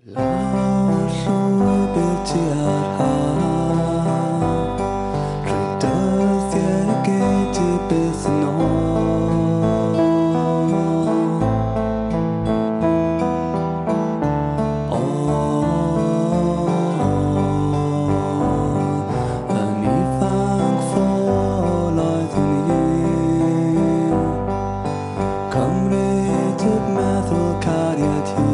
Lawr llwybr tua'r haf, rhoi dyddiau gei di byth yn ôl. Yn ifanc ffôl oeddwn ni, cymryd y meddwl cariad hi.